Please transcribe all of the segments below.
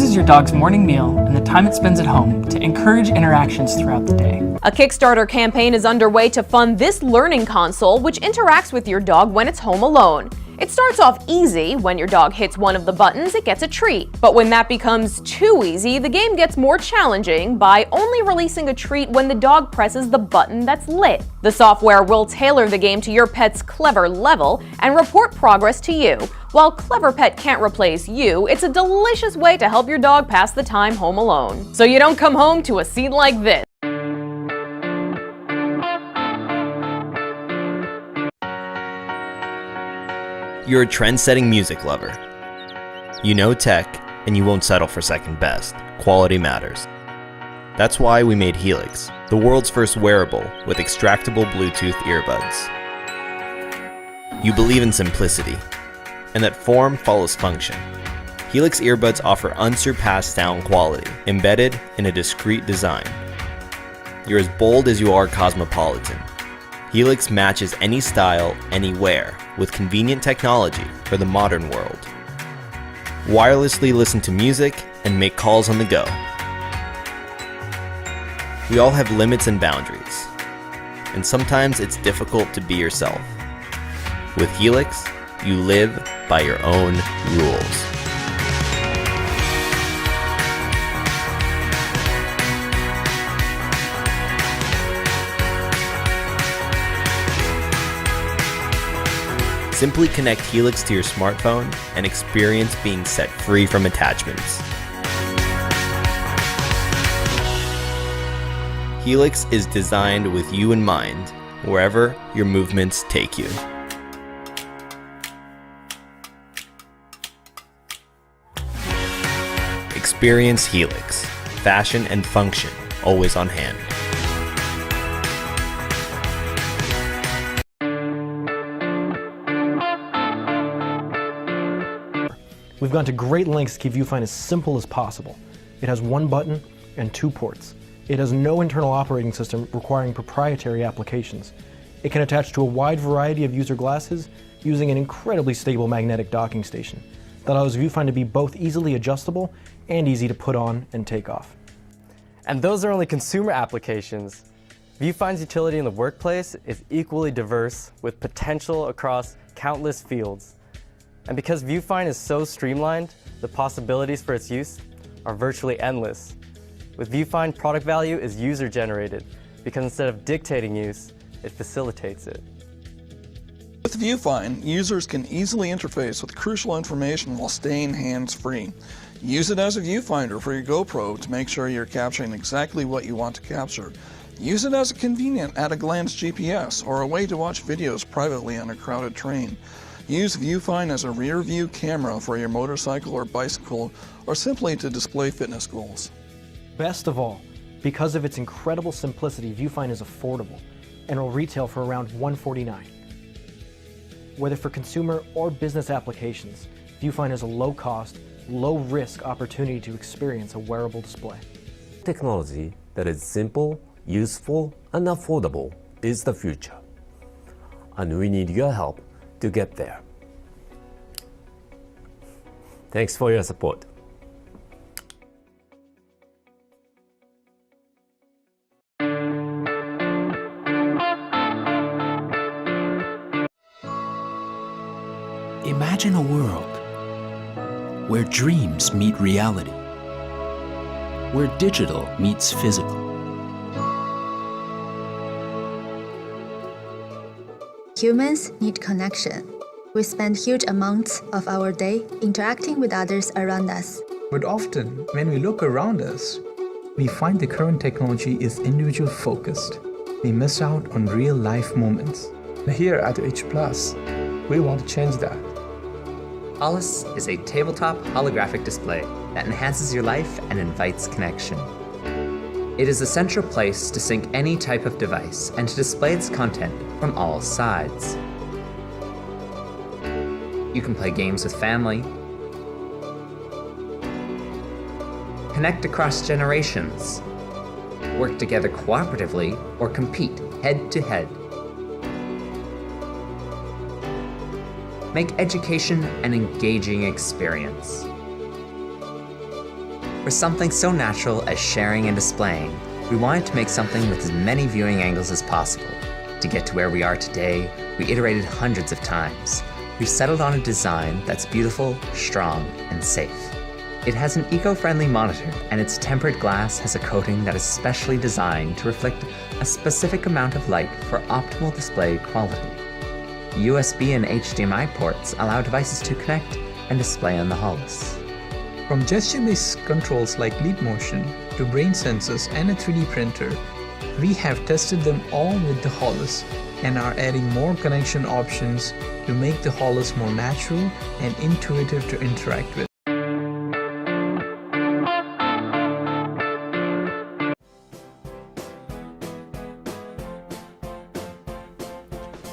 uses your dog's morning meal and the time it spends at home to encourage interactions throughout the day. A Kickstarter campaign is underway to fund this learning console, which interacts with your dog when it's home alone. It starts off easy. When your dog hits one of the buttons, it gets a treat. But when that becomes too easy, the game gets more challenging by only releasing a treat when the dog presses the button that's lit. The software will tailor the game to your pet's clever level and report progress to you. While Clever Pet can't replace you, it's a delicious way to help your dog pass the time home alone. So you don't come home to a scene like this. You're a trend-setting music lover. You know tech, and you won't settle for second best. Quality matters. That's why we made Helix, the world's first wearable with extractable Bluetooth earbuds. You believe in simplicity, and that form follows function. Helix earbuds offer unsurpassed sound quality, embedded in a discreet design. You're as bold as you are cosmopolitan. Helix matches any style, anywhere, with convenient technology for the modern world. Wirelessly listen to music and make calls on the go. We all have limits and boundaries, and sometimes it's difficult to be yourself. With Helix, you live by your own rules. Simply connect Helix to your smartphone and experience being set free from attachments. Helix is designed with you in mind, wherever your movements take you. Experience Helix. Fashion and function, always on hand. We've gone to great lengths to keep Viewfind as simple as possible. It has one button and 2 ports. It has no internal operating system requiring proprietary applications. It can attach to a wide variety of user glasses using an incredibly stable magnetic docking station that allows Viewfind to be both easily adjustable and easy to put on and take off. And those are only consumer applications. Viewfind's utility in the workplace is equally diverse with potential across countless fields. And because Viewfind is so streamlined, the possibilities for its use are virtually endless. With Viewfind, product value is user-generated because instead of dictating use, it facilitates it. With Viewfind, users can easily interface with crucial information while staying hands-free. Use it as a viewfinder for your GoPro to make sure you're capturing exactly what you want to capture. Use it as a convenient at-a-glance GPS or a way to watch videos privately on a crowded train. Use Viewfind as a rear-view camera for your motorcycle or bicycle, or simply to display fitness goals. Best of all, because of its incredible simplicity, Viewfind is affordable and will retail for around $149. Whether for consumer or business applications, Viewfind is a low-cost, low-risk opportunity to experience a wearable display. Technology that is simple, useful, and affordable is the future. And we need your help to get there. Thanks for your support. Imagine a world where dreams meet reality, where digital meets physical. Humans need connection. We spend huge amounts of our day interacting with others around us. But often, when we look around us, we find the current technology is individual-focused. We miss out on real-life moments. Here at H+, we want to change that. Hollis is a tabletop holographic display that enhances your life and invites connection. It is a central place to sync any type of device and to display its content from all sides. You can play games with family, connect across generations, work together cooperatively, or compete head-to-head. Make education an engaging experience. For something so natural as sharing and displaying, we wanted to make something with as many viewing angles as possible. To get to where we are today, we iterated hundreds of times. We've settled on a design that's beautiful, strong, and safe. It has an eco-friendly monitor, and its tempered glass has a coating that is specially designed to reflect a specific amount of light for optimal display quality. USB and HDMI ports allow devices to connect and display on the Hollis. From gesture-based controls like leap motion to brain sensors and a 3D printer, we have tested them all with the Hollis and are adding more connection options to make the Hollis more natural and intuitive to interact with.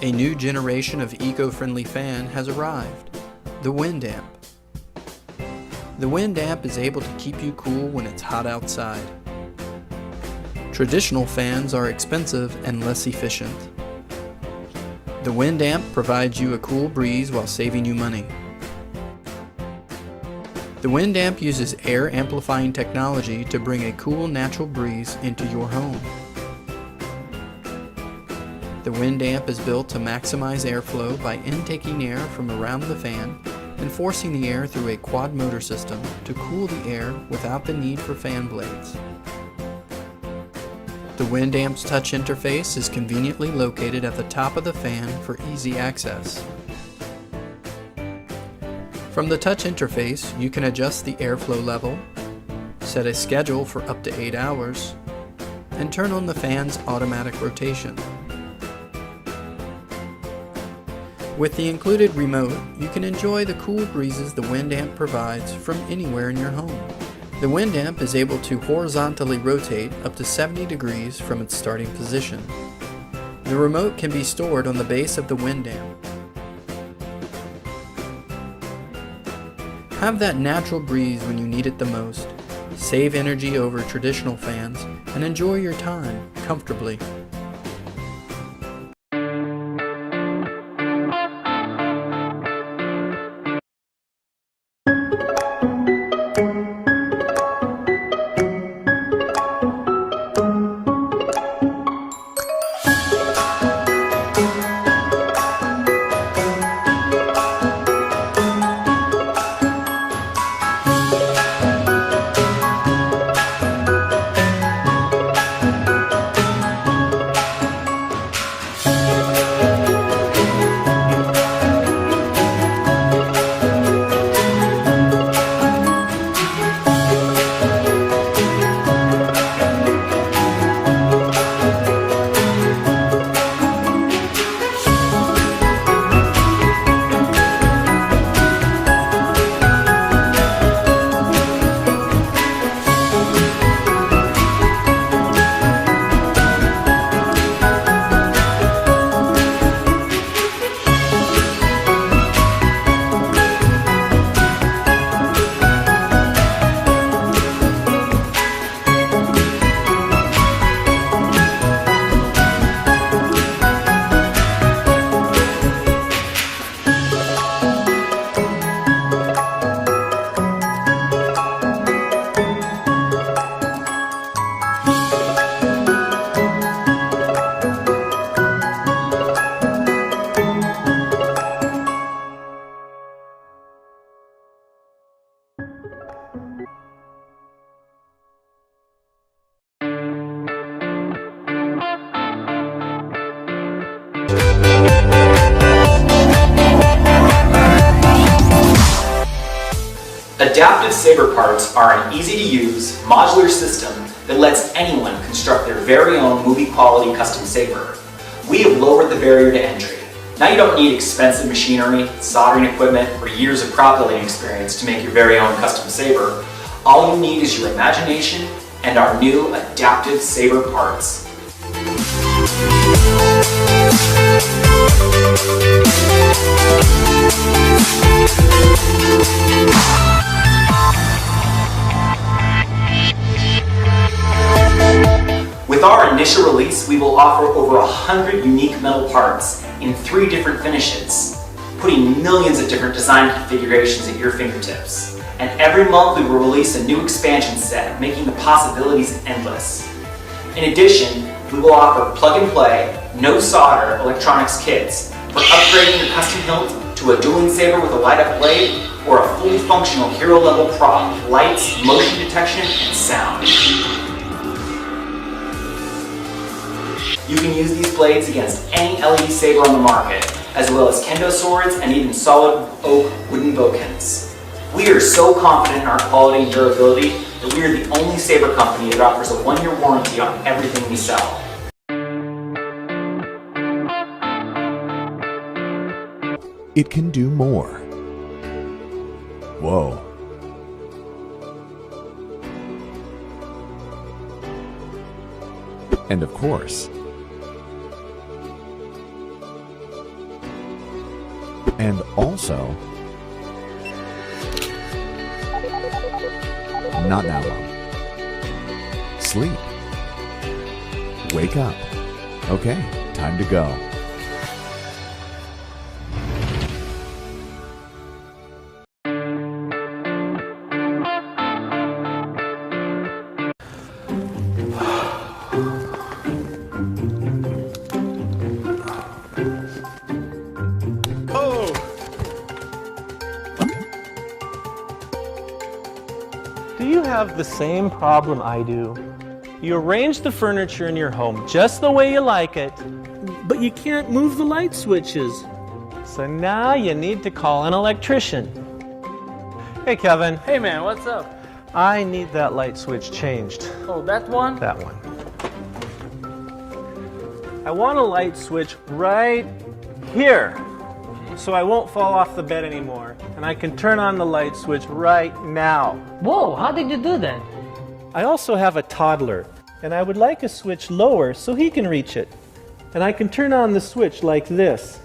A new generation of eco-friendly fan has arrived, the Wind Amp. The Wind Amp is able to keep you cool when it's hot outside. Traditional fans are expensive and less efficient. The Wind Amp provides you a cool breeze while saving you money. The Wind Amp uses air amplifying technology to bring a cool natural breeze into your home. The Wind Amp is built to maximize airflow by intaking air from around the fan and forcing the air through a quad motor system to cool the air without the need for fan blades. The Wind Amp's touch interface is conveniently located at the top of the fan for easy access. From the touch interface, you can adjust the airflow level, set a schedule for up to 8 hours, and turn on the fan's automatic rotation. With the included remote, you can enjoy the cool breezes the Wind Amp provides from anywhere in your home. The Wind Amp is able to horizontally rotate up to 70 degrees from its starting position. The remote can be stored on the base of the Wind Amp. Have that natural breeze when you need it the most. Save energy over traditional fans and enjoy your time comfortably. Adaptive Saber parts are an easy-to-use, modular system that lets anyone construct their very own movie-quality custom saber. We have lowered the barrier to entry. Now you don't need expensive machinery, soldering equipment, or years of prop building experience to make your very own custom saber. All you need is your imagination and our new Adaptive Saber parts. With our initial release, we will offer over 100 unique metal parts in 3 different finishes, putting millions of different design configurations at your fingertips. And every month we will release a new expansion set, making the possibilities endless. In addition, we will offer plug-and-play, no-solder electronics kits for upgrading your custom hilt to a dueling saber with a light-up blade, or a fully functional hero-level prop with lights, motion detection, and sound. You can use these blades against any LED saber on the market, as well as kendo swords and even solid oak wooden bokens. We are so confident in our quality and durability that we are the only saber company that offers a 1-year warranty on everything we sell. It can do more. Whoa. And of course, and also, not now, Mom. Sleep. Wake up. Okay, time to go. Do you have the same problem I do? You arrange the furniture in your home just the way you like it, but you can't move the light switches. So now you need to call an electrician. Hey, Kevin. Hey man, what's up? I need that light switch changed. Oh, that one? That one. I want a light switch right here, so I won't fall off the bed anymore, and I can turn on the light switch right now. Whoa, how did you do that? I also have a toddler, and I would like a switch lower so he can reach it. And I can turn on the switch like this.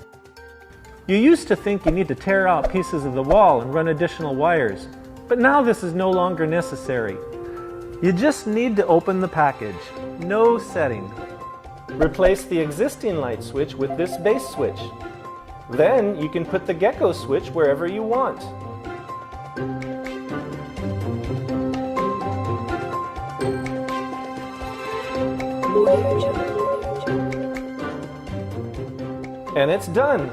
You used to think you need to tear out pieces of the wall and run additional wires, but now this is no longer necessary. You just need to open the package. No setting. Replace the existing light switch with this base switch. Then you can put the gecko switch wherever you want. And it's done.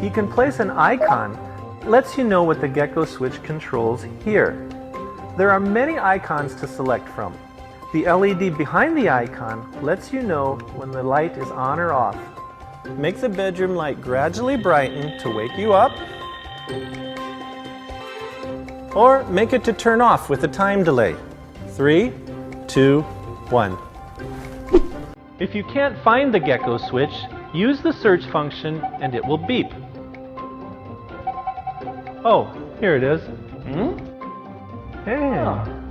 You can place an icon, lets you know what the gecko switch controls here. There are many icons to select from. The LED behind the icon lets you know when the light is on or off. Make the bedroom light gradually brighten to wake you up, or make it to turn off with a time delay. 3, 2, 1. If you can't find the gecko switch, use the search function and it will beep. Oh, here it is. Hey.